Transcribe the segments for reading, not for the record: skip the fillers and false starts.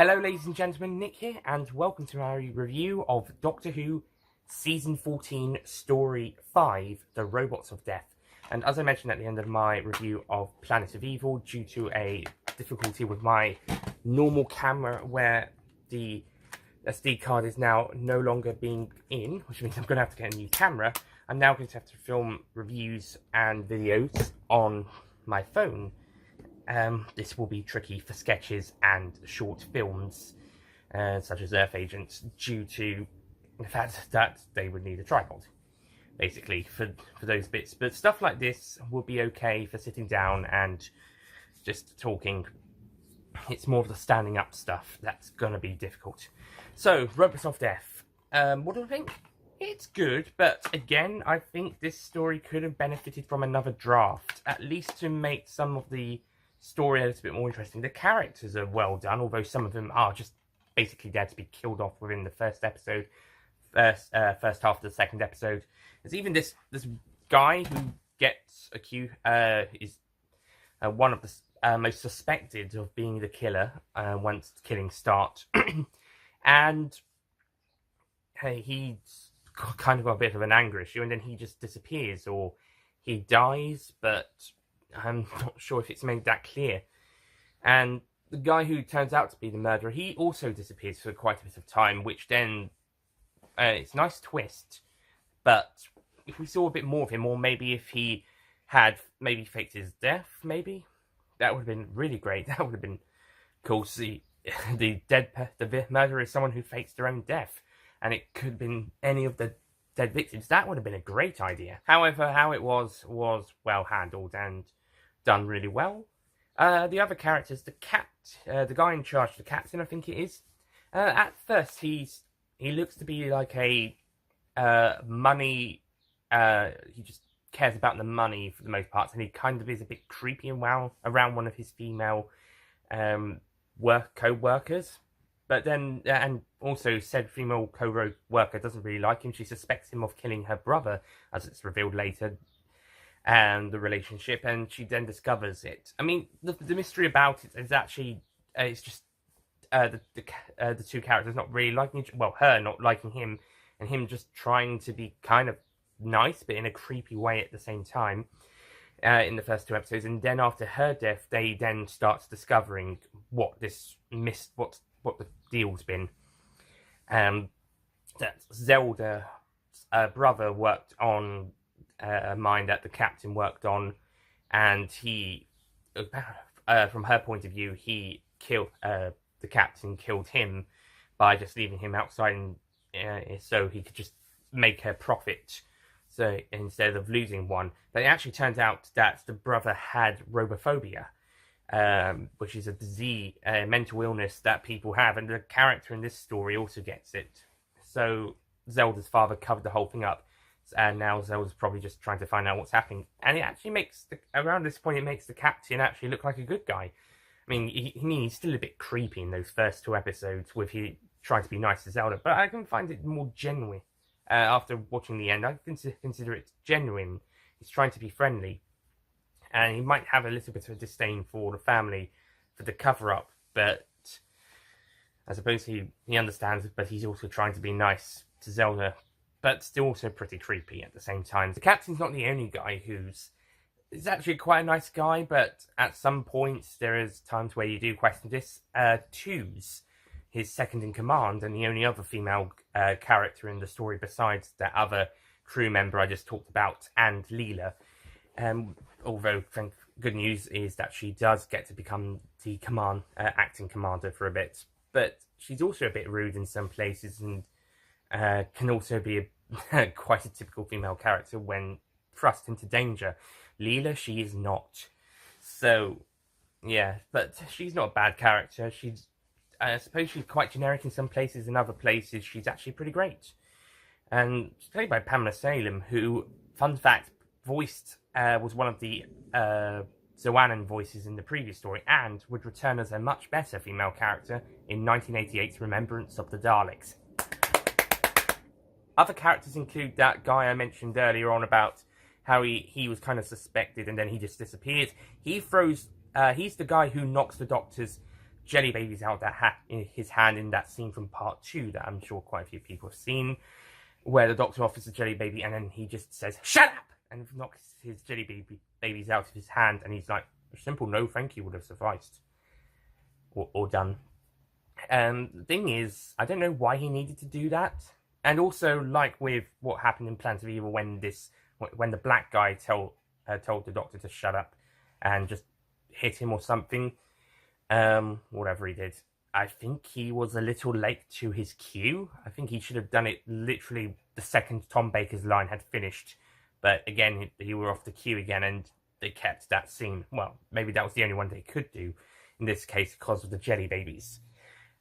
Hello ladies and gentlemen, Nick here, and welcome to my review of Doctor Who Season 14, Story 5, The Robots of Death. And as I mentioned at the end of my review of Planet of Evil, due to a difficulty with my normal camera where the SD card is now no longer being in, which means I'm going to have to get a new camera, I'm now going to have to film reviews and videos on my phone. This will be tricky for sketches and short films, such as Earth Agents, due to the fact that they would need a tripod, basically, for those bits. But stuff like this will be okay for sitting down and just talking. It's more of the standing up stuff that's going to be difficult. So, Robots of Death. What do I think? It's good, but again, I think this story could have benefited from another draft, at least to make some of the story a little bit more interesting. The characters are well done, although some of them are just basically there to be killed off within the first episode, first half of the second episode. There's even this guy who gets accused, is one of the most suspected of being the killer once killings start, and he's kind of got a bit of an anger issue, and then he just disappears, or he dies, but I'm not sure if it's made that clear. And the guy who turns out to be the murderer, he also disappears for quite a bit of time, which then, it's a nice twist, but if we saw a bit more of him, or maybe if he had maybe faked his death, maybe, that would have been really great. That would have been cool to see. The murderer is someone who fakes their own death, and it could have been any of the dead victims. That would have been a great idea. However, how it was well handled and done really well. The other characters, the guy in charge, the captain, I think it is. At first, he looks to be like a money. He just cares about the money for the most part, and he kind of is a bit creepy around one of his female co-workers. But then, and also said female co-worker doesn't really like him. She suspects him of killing her brother, as it's revealed later, and the relationship, and she then discovers it. I mean, the mystery about it is actually, it's just the two characters not really liking her not liking him, and him just trying to be kind of nice, but in a creepy way at the same time, in the first two episodes. And then after her death, they then start discovering what the deal's been. That Zelda's brother worked on a mine that the captain worked on, and he, from her point of view, he killed the captain, killed him by just leaving him outside, and so he could just make her profit. So instead of losing one, but it actually turned out that the brother had robophobia, which is a disease, a mental illness that people have, and the character in this story also gets it. So Zelda's father covered the whole thing up, and now Zelda's probably just trying to find out what's happening. And it actually makes, around this point, it makes the captain actually look like a good guy. I mean, he's still a bit creepy in those first two episodes with he trying to be nice to Zelda, but I can find it more genuine. After watching the end, I consider it genuine. He's trying to be friendly, and he might have a little bit of a disdain for the family, for the cover-up, but I suppose he understands, but he's also trying to be nice to Zelda, but still also pretty creepy at the same time. The captain's not the only guy he's actually quite a nice guy, but at some points there is times where you do question this. Two's his second in command, and the only other female character in the story besides that other crew member I just talked about, and Leela. Although good news is that she does get to become the acting commander for a bit, but she's also a bit rude in some places, and can also be quite a typical female character when thrust into danger. Leela, she is not. So, yeah, but she's not a bad character. I suppose she's quite generic in some places. In other places, she's actually pretty great. And she's played by Pamela Salem, who, fun fact, was one of the Zoannan voices in the previous story, and would return as a much better female character in 1988's Remembrance of the Daleks. Other characters include that guy I mentioned earlier on about how he was kind of suspected and then he just disappeared. He's the guy who knocks the Doctor's jelly babies out in his hand in that scene from part 2 that I'm sure quite a few people have seen, where the Doctor offers a jelly baby and then he just says, "Shut up!" and knocks his jelly babies out of his hand, and he's like, a simple "no thank you" would have sufficed. Or done. The thing is, I don't know why he needed to do that. And also, like with what happened in Planet of Evil, when the black guy told the Doctor to shut up and just hit him or something, whatever he did, I think he was a little late to his cue. I think he should have done it literally the second Tom Baker's line had finished. But again, he were off the cue again, and they kept that scene. Well, maybe that was the only one they could do in this case because of the jelly babies.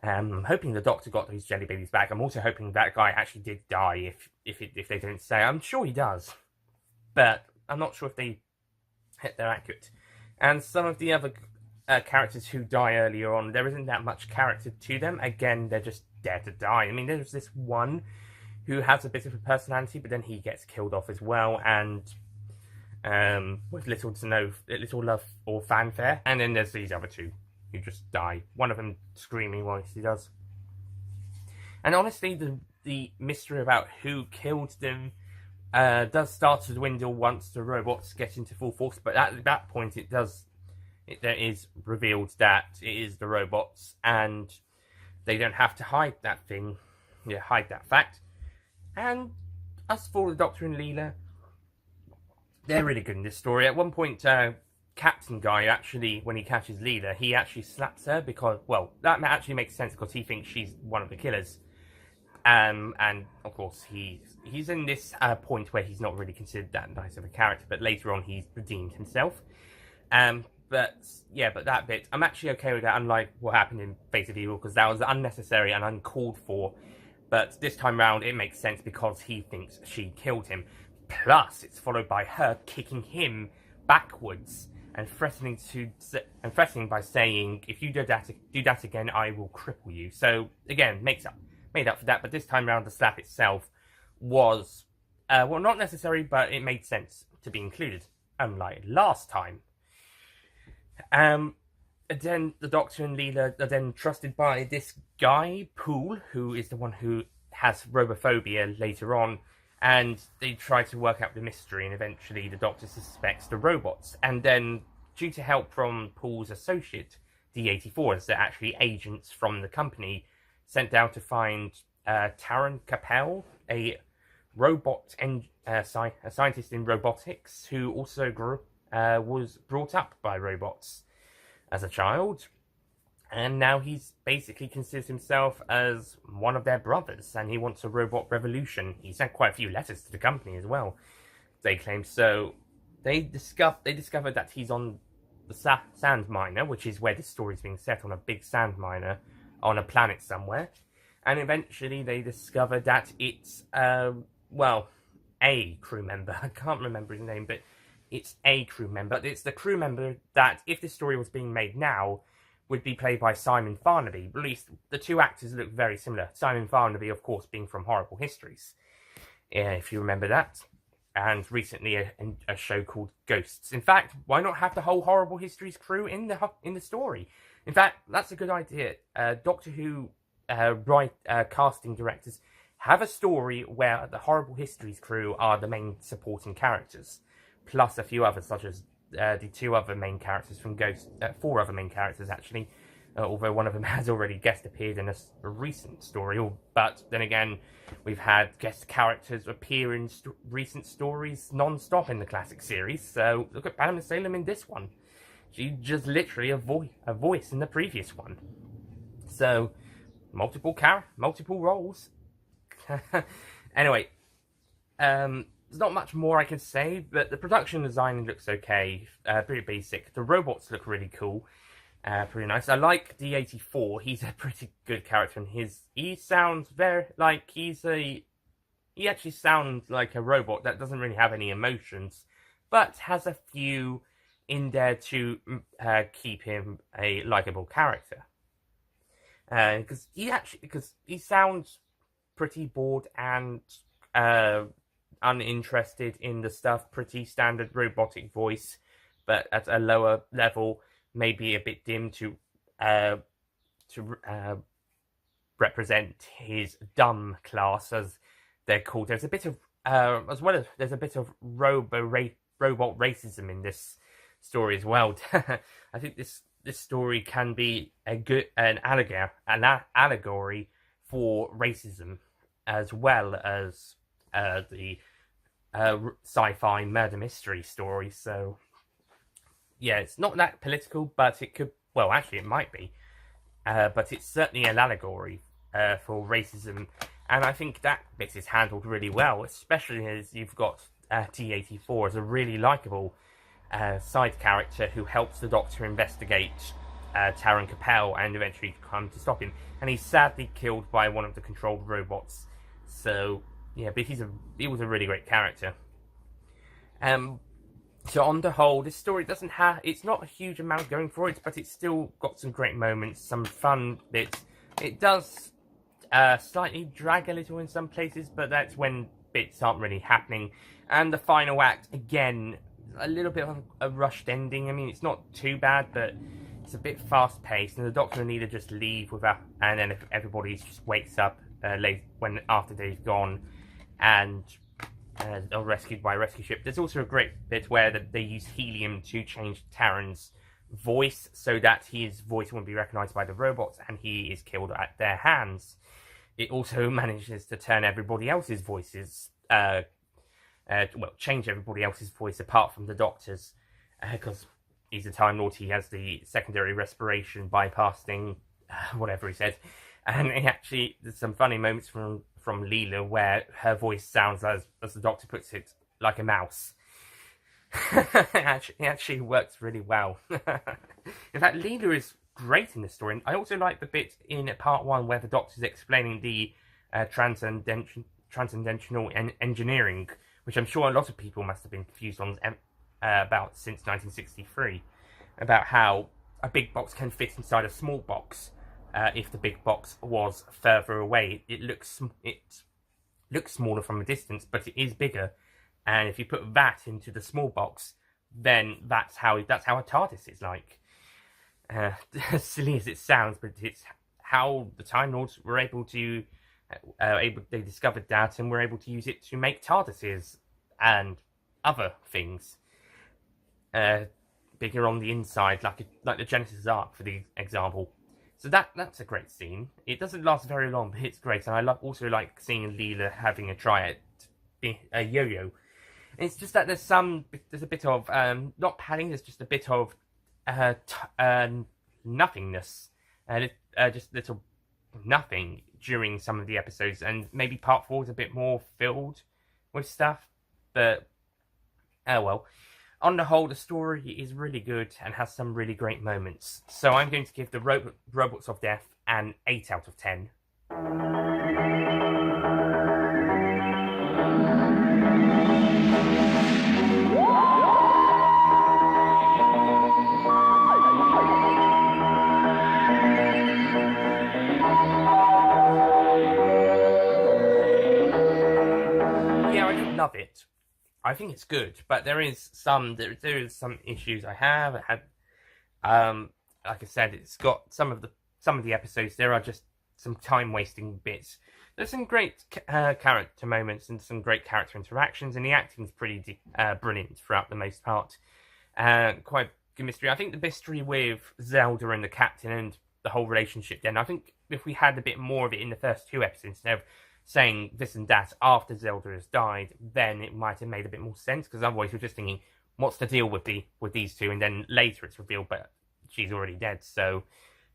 I'm hoping the Doctor got those jelly babies back. I'm also hoping that guy actually did die, if they don't say. I'm sure he does, but I'm not sure if they're accurate. And some of the other characters who die earlier on, there isn't that much character to them. Again, they're just there to die. I mean, there's this one who has a bit of a personality, but then he gets killed off as well, and with little love or fanfare. And then there's these other two who just die. One of them screaming whilst he does. And honestly, the mystery about who killed them does start to dwindle once the robots get into full force. But at that point, it is revealed that it is the robots, and they don't have to hide that fact. And as for the Doctor and Leela, they're really good in this story. At one point, Captain Guy actually, when he catches Leela, he actually slaps her because, well, that actually makes sense because he thinks she's one of the killers. And of course, he's in this point where he's not really considered that nice of a character, but later on he's redeemed himself. But that bit, I'm actually okay with that, unlike what happened in Face of Evil, because that was unnecessary and uncalled for. But this time round, it makes sense because he thinks she killed him. Plus, it's followed by her kicking him backwards and threatening by saying, "If you do that again, I will cripple you." So again, made up for that. But this time round, the slap itself was not necessary, but it made sense to be included, unlike last time. And then the Doctor and Leela are then trusted by this guy, Poole, who is the one who has robophobia later on, and they try to work out the mystery, and eventually the Doctor suspects the robots. And then, due to help from Poole's associate, D-84s, they're actually agents from the company, sent down to find Taran Capel, a scientist in robotics, who also was brought up by robots as a child, and now he's basically considers himself as one of their brothers, and he wants a robot revolution. He sent quite a few letters to the company as well, they claim. So they discovered that he's on the sand miner, which is where this story is being set, on a big sand miner on a planet somewhere. And eventually they discovered that it's a crew member. I can't remember his name, but it's a crew member. It's the crew member that, if this story was being made now, would be played by Simon Farnaby. At least the two actors look very similar. Simon Farnaby, of course, being from Horrible Histories, if you remember that. And recently a show called Ghosts. In fact, why not have the whole Horrible Histories crew in the story? In fact, that's a good idea. Doctor Who casting directors have a story where the Horrible Histories crew are the main supporting characters, plus a few others, such as the two other main characters from Ghost, 4 other main characters actually, although one of them has already guest appeared in a recent story. But then again, we've had guest characters appear in recent stories non-stop in the classic series. So look at Pamela Salem in this one. She just literally a voice in the previous one. So multiple roles. Anyway, there's not much more I can say, but the production design looks okay, pretty basic. The robots look really cool, pretty nice. I like D-84. He's a pretty good character, and he sounds very like he actually sounds like a robot that doesn't really have any emotions, but has a few in there to keep him a likable character. Because he sounds pretty bored and uninterested in the stuff, pretty standard robotic voice, but at a lower level, maybe a bit dim to to represent his dumb class, as they're called. There's a bit of as well as there's a bit of robot racism in this story as well. I think this story can be an allegory for racism, as well as the sci-fi murder mystery story. So yeah, it's not that political, but it could. Well, actually, it might be. But it's certainly an allegory for racism, and I think that bit is handled really well, especially as you've got T-84 as a really likeable side character who helps the Doctor investigate Taron Capel and eventually come to stop him. And he's sadly killed by one of the controlled robots. So yeah, but he was a really great character. So on the whole, this story doesn't have, it's not a huge amount going for it, but it's still got some great moments, some fun bits. It does slightly drag a little in some places, but that's when bits aren't really happening. And the final act, again, a little bit of a rushed ending. I mean, it's not too bad, but it's a bit fast-paced, and the Doctor and Leela just leave without, and then everybody just wakes up after they've gone, and are rescued by a rescue ship. There's also a great bit where they use helium to change Taron's voice so that his voice won't be recognised by the robots and he is killed at their hands. It also manages to turn everybody else's voices, change everybody else's voice apart from the Doctor's, because he's a Time Lord. He has the secondary respiration bypassing whatever he says. And there's some funny moments from Leela where her voice sounds, as the Doctor puts it, like a mouse. It actually works really well. In fact, Leela is great in this story. And I also like the bit in part 1 where the Doctor's explaining the transcendental engineering, which I'm sure a lot of people must have been confused on about since 1963, about how a big box can fit inside a small box. If the big box was further away, it looks smaller from a distance, but it is bigger. And if you put that into the small box, then that's how a TARDIS is like. As silly as it sounds, but it's how the Time Lords were able to they discovered that and were able to use it to make TARDISes and other things bigger on the inside, like the Genesis Ark, for the example. So that's a great scene. It doesn't last very long, but it's great. And I also like seeing Leela having a try at a yo-yo. And it's just that there's a bit of, not padding, there's just a bit of nothingness. Just little nothing during some of the episodes. And maybe part 4 is a bit more filled with stuff. But, oh well. On the whole, the story is really good and has some really great moments. So I'm going to give the Robots of Death an 8 out of 10. Yeah, I don't love it. I think it's good, but there is some issues I have. Like I said, it's got some of the episodes. There are just some time wasting bits. There's some great character moments and some great character interactions, and the acting's pretty brilliant throughout the most part. Quite good mystery. I think the mystery with Zelda and the Captain and the whole relationship. Then I think if we had a bit more of it in the first 2 episodes, instead of saying this and that after Zelda has died, then it might have made a bit more sense, because otherwise we're just thinking, what's the deal with these two? And then later it's revealed, but she's already dead, so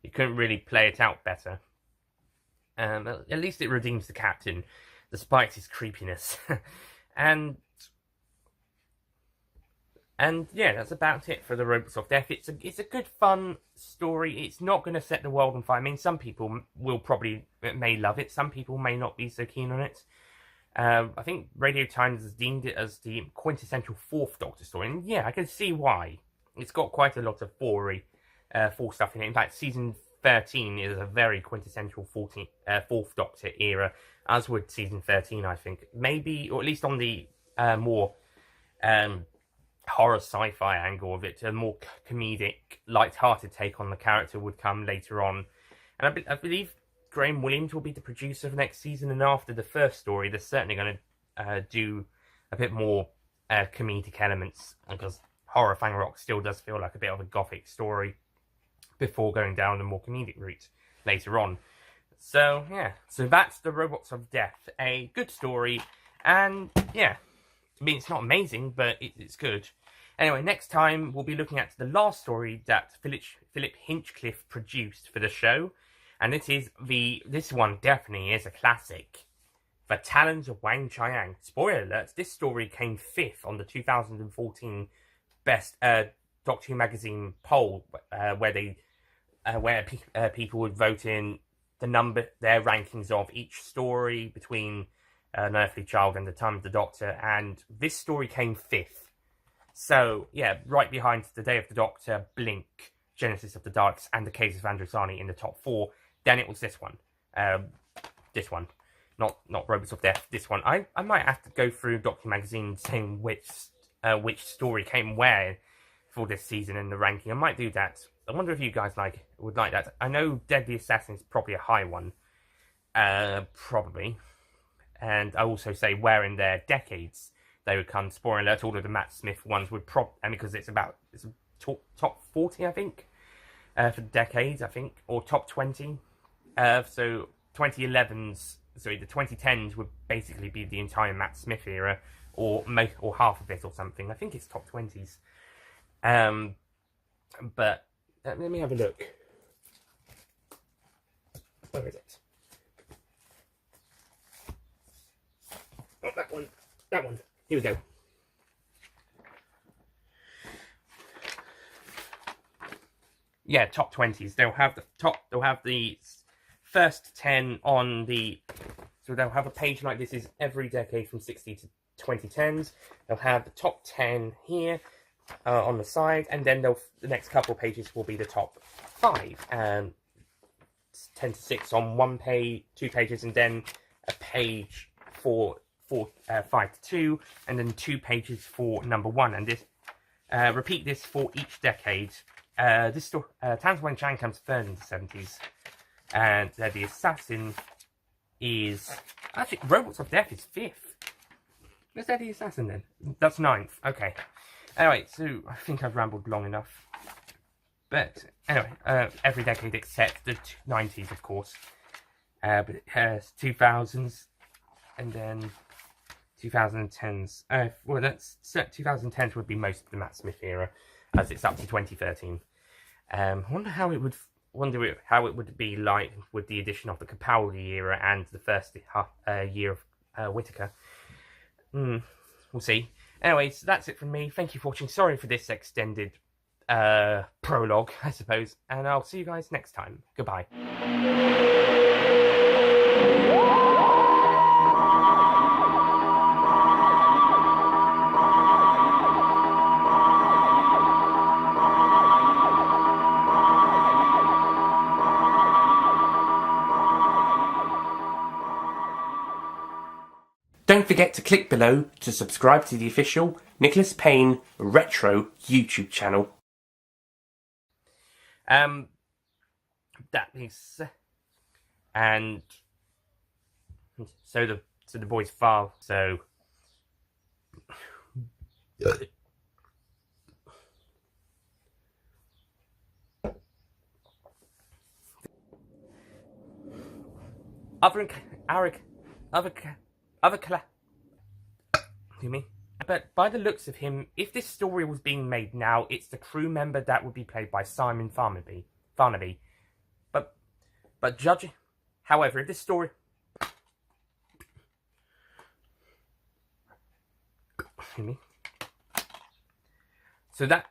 you couldn't really play it out better. At least it redeems the Captain, despite his creepiness. and yeah, that's about it for the Robots of Death. It's a good, fun story. It's not going to set the world on fire. I mean, some people may love it. Some people may not be so keen on it. I think Radio Times has deemed it as the quintessential 4th Doctor story. And yeah, I can see why. It's got quite a lot of 4 stuff in it. In fact, season 13 is a very quintessential 4th Doctor era, as would season 13, I think. Maybe, or at least on the more horror sci-fi angle of it, a more comedic, light-hearted take on the character would come later on. And I believe Graham Williams will be the producer for next season, and after the first story, they're certainly going to do a bit more comedic elements, because Horror Fang Rock still does feel like a bit of a gothic story before going down the more comedic route later on. So, yeah. So that's The Robots of Death. A good story, and, yeah. I mean, it's not amazing, but it's good. Anyway, next time we'll be looking at the last story that Philip Hinchcliffe produced for the show. And this one definitely is a classic. The Talons of Weng-Chiang. Spoiler alert, this story came 5th on the 2014 Best Doctor Who Magazine poll, where people would vote in their rankings of each story between An Earthly Child and The Time of the Doctor, and this story came 5th. So, yeah, right behind The Day of the Doctor, Blink, Genesis of the Daleks, and The Cases of Androsani in the top 4. Then it was this one. Not Robots of Death, this one. I might have to go through Doctor Magazine saying which story came where for this season in the ranking. I might do that. I wonder if you guys would like that. I know Deadly Assassin is probably a high one. Probably. And I also say where in their decades they would come. Spoiler alert, all of the Matt Smith ones would because it's a top 40, I think, for decades, I think, or top 20. So the 2010s would basically be the entire Matt Smith era, or half of it or something. I think it's top 20s. But let me have a look. Where is it? Oh, that one. Here we go. Yeah, top 20s. They'll have the first 10 on the. So they'll have a page like this is every decade from 60 to 2010s. They'll have the top 10 here on the side, and then the next couple pages will be the top 5. 10 to 6 on one page, 2 pages, and then a page for 5 to 2, and then 2 pages for number 1. And this repeat this for each decade. This story, Talons of Weng-Chiang comes third in the 70s, and The Assassin is actually Robots of Death is 5th. Where's The Assassin then? That's 9th. Okay. Anyway, so I think I've rambled long enough. But anyway, every decade except the 90s, of course. But it has 2000s, and then 2010s. Well, 2010s would be most of the Matt Smith era, as it's up to 2013. Wonder how it would be like with the addition of the Capaldi era and the first year of Whittaker. We'll see. Anyways, that's it from me. Thank you for watching. Sorry for this extended prologue, I suppose. And I'll see you guys next time. Goodbye. Don't forget to click below to subscribe to the official Nicholas Payne Retro YouTube channel. That is, and so the boy's file. So But by the looks of him, if this story was being made now, it's the crew member that would be played by Simon Farnaby. But judging, however, if this story, so that